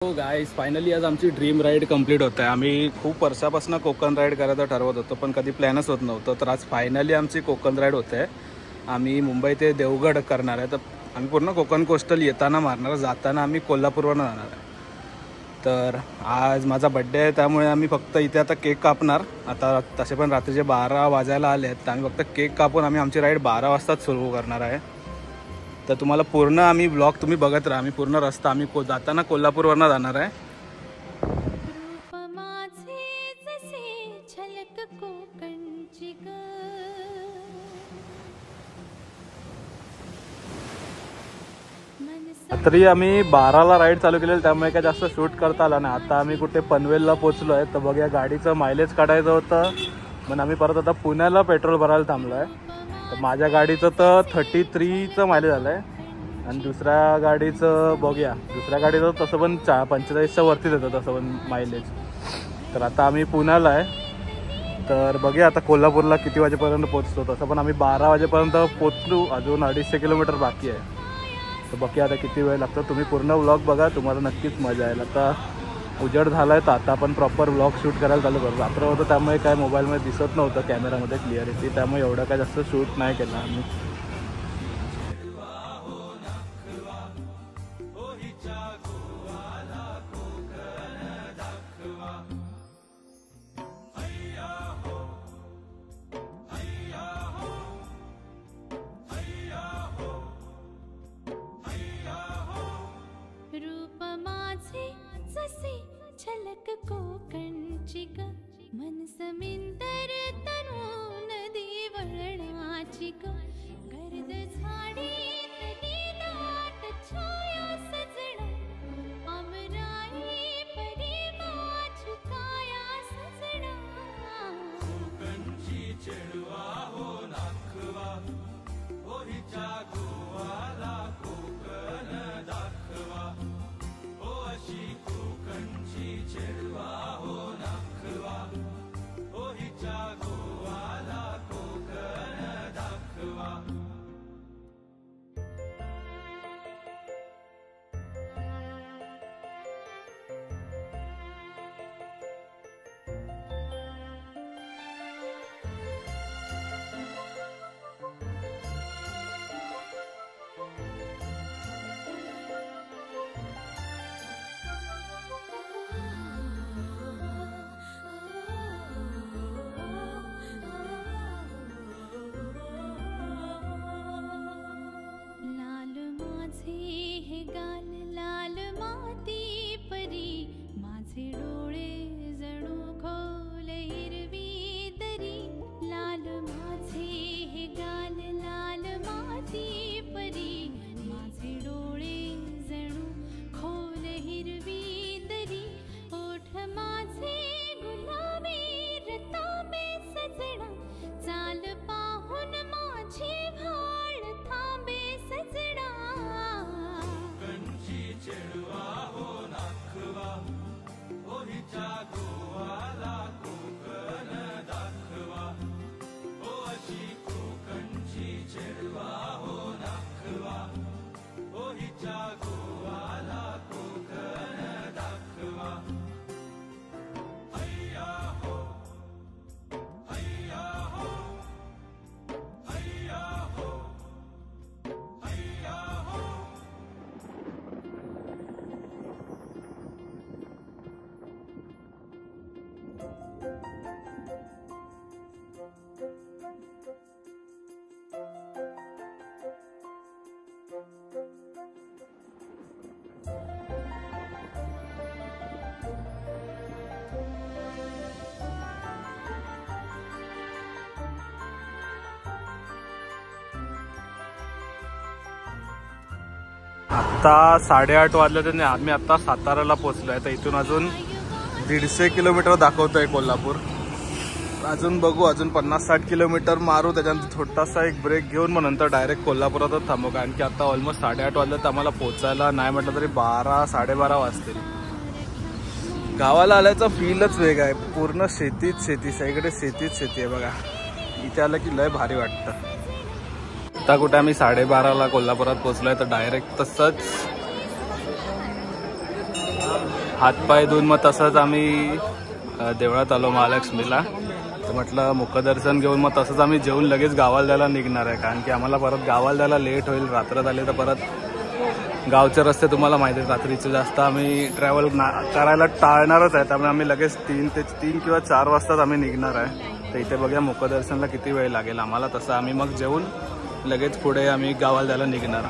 हो guys, finally आज आमची ड्रीम राईड कंप्लीट होत आहे. आम्ही खूप वर्षापासून कोकण राईड करायचं ठरवत होतो, पण कधी प्लॅनच होत नव्हतं. तर आज फायनली आमची कोकण राईड होते आहे. आम्ही मुंबई ते देवगड करणार आहे. तर आम्ही पूर्ण कोकण कोस्टल येताना मारणार, जाताना आम्ही कोल्हापूरवरून जाणार आहे. तर आज माझा बड्डे आहे, त्यामुळे आम्ही फक्त इथे आता केक कापणार. आता तसे पण रात्रीचे 12 वाजायला आले आहेत, तर आम्ही फक्त केक कापून आम्ही आमची राईड 12 वाजताच सुरू करणार आहे. तर तुम्हाला पूर्ण आम्ही ब्लॉग तुम्ही बघत राहा. आम्ही पूर्ण रस्ता आम्ही जाताना कोल्हापूरवरून जाणार आहे. तरी आम्ही 12ला राईड चालू केलेली, त्यामुळे काय जास्त शूट करता आला नाही. आता आम्ही कुठे पनवेलला पोचलो आहे. तर बघूया, गाडीचं मायलेज काढायचं होतं म्हणून आम्ही परत आता पुण्याला पेट्रोल भरायला थांबलो आहे. तर माझ्या गाडीचं तर 33चं मायलेज आलं आहे आणि दुसऱ्या गाडीचं बघूया. दुसऱ्या गाडीचं तसं पण 45च्या वरतीच येतं तसं पण मायलेज. तर आता आम्ही पुण्याला आहे. तर बघूया आता कोल्हापूरला किती वाजेपर्यंत पोचतो. तसं पण आम्ही 12 वाजेपर्यंत पोचलो, अजून 250 किलोमीटर बाकी आहे. तर बघूया आता किती वेळ लागतो. तुम्ही पूर्ण व्लॉग बघा, तुम्हाला नक्कीच मजा येईल. आता उजेड झाला आहे, तर आता आपण प्रॉपर व्लॉग शूट करायला चालू करू. रात्र होतं त्यामुळे काय मोबाईलमध्ये दिसत नव्हतं कॅमेरामध्ये क्लिअरिटी, त्यामुळे एवढं काय जास्त शूट नाही केलं आम्ही. झलक कोकणची ग, मन समिंदर तनु नदी वळणाची ग, गर्द झाडी तली दाट छाया सजना, अमराई परी माझी काया सजना. कोकणची चेडवा हो नाखवा, हो हिच्या गोवाला कोकण दाखवा, हो अशी कोकणची चेडवा हो नाखवा, हो हिच्या गोवाला कोकण दाखवा. आत्ता 8:30 वाजले तर आम्ही आत्ता साताराला पोचलो आहे. तर इथून अजून 150 किलोमीटर दाखवतोय कोल्हापूर. अजून बघू, अजून 50-60 किलोमीटर मारू, त्याच्यानंतर छोटासा एक ब्रेक घेऊन मग नंतर डायरेक्ट कोल्हापुरातच थांबू. कारण की आता ऑलमोस्ट 8:30 वाजले तर आम्हाला पोचायला नाही म्हटलं तरी 12-12:30 वाजतील. गावाला आल्याचा फीलच वेगळा आहे. पूर्ण शेतीच शेती, सगळीकडे शेतीच शेती आहे बघा. इथे आलं की लय भारी वाटतं. आता कुठे आम्ही 12:30ला कोल्हापुरात पोहोचलोय. तर डायरेक्ट तसंच हातपाय धुवून मग तसंच आम्ही देवळात आलो महालक्ष्मीला. तर म्हटलं मुखदर्शन घेऊन मग तसंच आम्ही जेवून लगेच गावाला जायला निघणार आहे, कारण की आम्हाला परत गावाला जायला लेट होईल. रात्र झाली तर परत गावचे रस्ते तुम्हाला माहिती आहेत, रात्रीचे जास्त आम्ही ट्रॅव्हल करायला टाळणारच आहे. त्यामुळे आम्ही लगेच 3 किंवा 4 वाजताच आम्ही निघणार आहे. तर इथे बघूया मुखदर्शनला किती वेळ लागेल आम्हाला. तसं आम्ही मग जेवून लगेच पुढे आम्ही गावाला जायला निघणार.